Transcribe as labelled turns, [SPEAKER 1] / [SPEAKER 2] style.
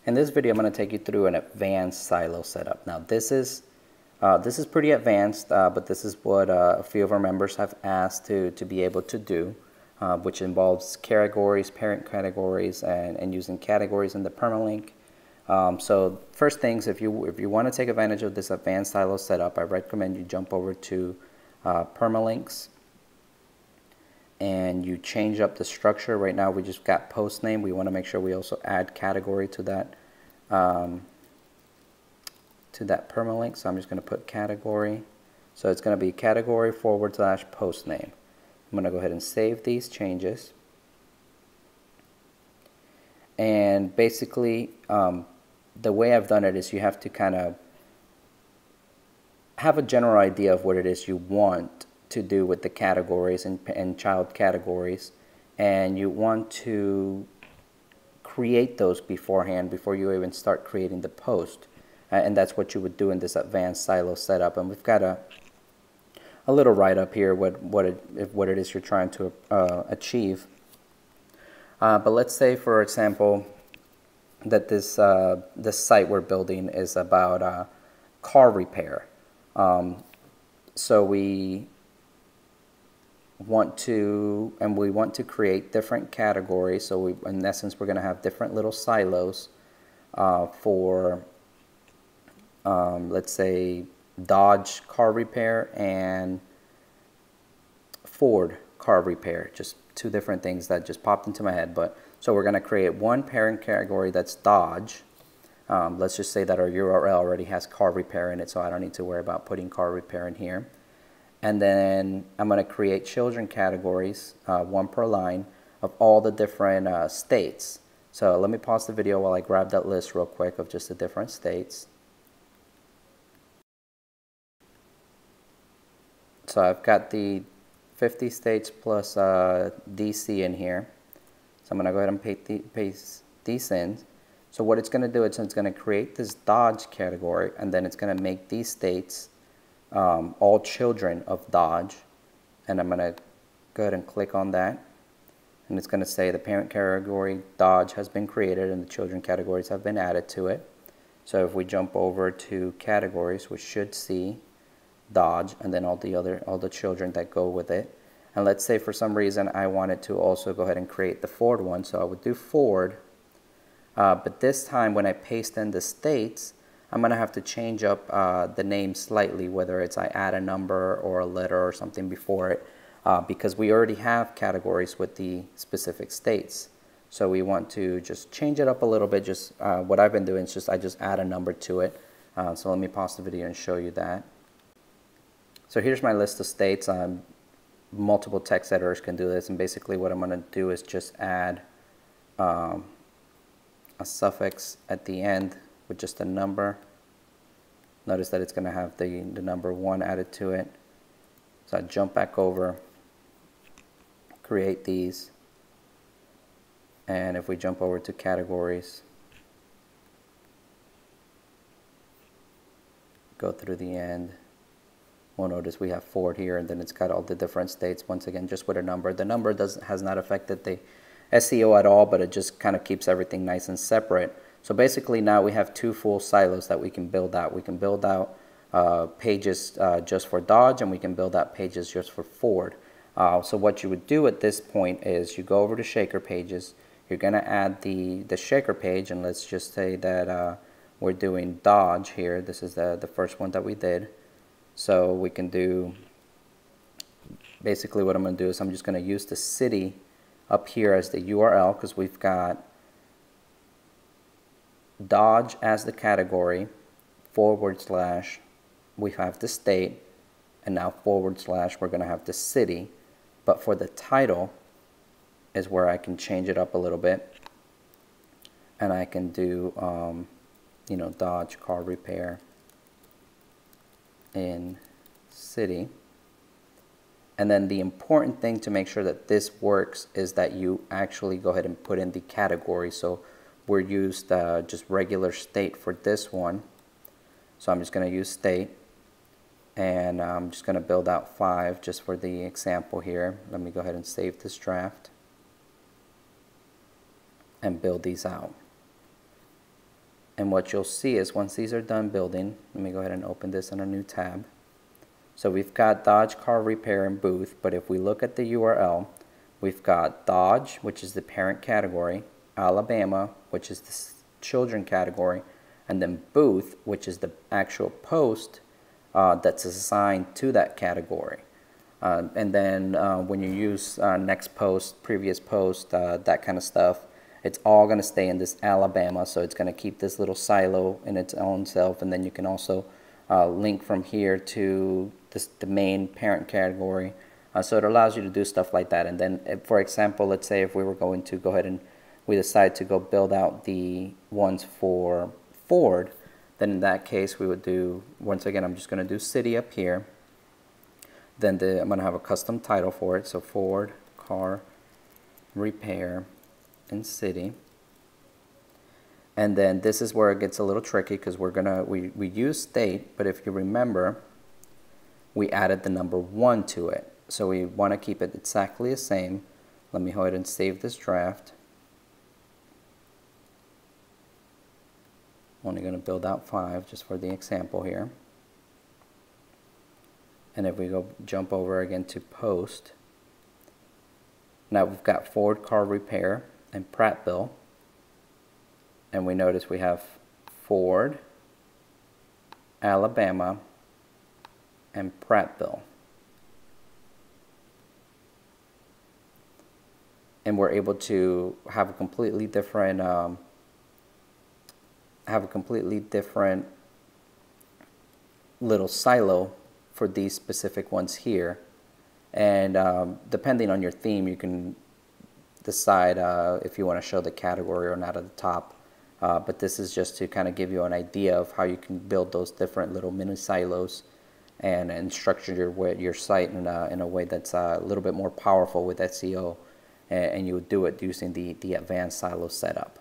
[SPEAKER 1] In this video, I'm going to take you through an advanced silo setup. Now, this is pretty advanced, but this is what a few of our members have asked to be able to do, which involves categories, parent categories, and using categories in the permalink. So first things, if you want to take advantage of this advanced silo setup, I recommend you jump over to permalinks and you change up the structure. Right now we just got post name. We want to make sure we also add category to that permalink. So I'm just going to put category. So it's going to be category / post name. I'm going to go ahead and save these changes. And basically the way I've done it is you have to kind of have a general idea of what it is you want to do with the categories and child categories, and you want to create those beforehand before you even start creating the post, and that's what you would do in this advanced silo setup. And we've got a little write-up here what it is you're trying to achieve. But let's say, for example, that this site we're building is about car repair. So we want to create different categories. So in essence, we're going to have different little silos for, let's say, Dodge car repair and Ford car repair. Just two different things that just popped into my head. But so we're going to create one parent category that's Dodge. Let's just say that our URL already has car repair in it, so I don't need to worry about putting car repair in here. And then I'm going to create children categories, one per line, of all the different states. So let me pause the video while I grab that list real quick of just the different states. So I've got the 50 states plus DC in here. So I'm going to go ahead and paste these in. So what it's going to do is it's going to create this Dodge category, and then it's going to make these states all children of Dodge. And I'm going to go ahead and click on that. And it's going to say the parent category Dodge has been created and the children categories have been added to it. So if we jump over to categories, we should see Dodge and then all the children that go with it. And let's say for some reason I wanted to also go ahead and create the Ford one. So I would do Ford. But this time when I paste in the states, I'm going to have to change up the name slightly, whether it's I add a number or a letter or something before it, because we already have categories with the specific states. So we want to just change it up a little bit. Just what I've been doing is I just add a number to it. So let me pause the video and show you that. So here's my list of states. Multiple text editors can do this, and basically what I'm going to do is just add a suffix at the end with just a number. Notice that it's going to have the number 1 added to it. So I jump back over, create these, and if we jump over to categories, go through the end, we'll notice we have Ford here, and then it's got all the different states, once again just with a number. The number has not affected the SEO at all, but it just kind of keeps everything nice and separate. So basically now we have two full silos that we can build out. We can build out pages just for Dodge, and we can build out pages just for Ford. So what you would do at this point is you go over to Shaker Pages. You're going to add the Shaker page, and let's just say that we're doing Dodge here. This is the first one that we did. So we can do, basically what I'm going to do is I'm just going to use the city up here as the URL, because we've got Dodge as the category, / we have the state, and now / we're going to have the city. But for the title is where I can change it up a little bit, and I can do you know, Dodge car repair in city. And then the important thing to make sure that this works is that you actually go ahead and put in the category. So we're used just regular state for this one. So I'm just going to use state, and I'm just going to build out 5 just for the example here. Let me go ahead and save this draft and build these out. And what you'll see is once these are done building, let me go ahead and open this in a new tab. So we've got Dodge Car Repair and Booth, but if we look at the URL, we've got Dodge, which is the parent category, Alabama, which is the children category, and then Booth, which is the actual post that's assigned to that category. And then when you use next post, previous post, that kind of stuff, it's all going to stay in this Alabama, so it's going to keep this little silo in its own self, and then you can also link from here to the main parent category. So it allows you to do stuff like that. And then, for example, let's say if we were going to go ahead and we decide to go build out the ones for Ford, then in that case we would do, once again, I'm just going to do city up here. Then I'm going to have a custom title for it, so Ford Car Repair and City. And then this is where it gets a little tricky because we use state, but if you remember, we added the number 1 to it. So we want to keep it exactly the same. Let me go ahead and save this draft. I'm only going to build out 5 just for the example here. And if we jump over again to post, now we've got Ford Car Repair and Prattville. And we notice we have Ford, Alabama, and Prattville. And we're able to have a completely different little silo for these specific ones here. And depending on your theme, you can decide if you want to show the category or not at the top. But this is just to kind of give you an idea of how you can build those different little mini silos and structure your site in a way that's a little bit more powerful with SEO. And you would do it using the advanced silo setup.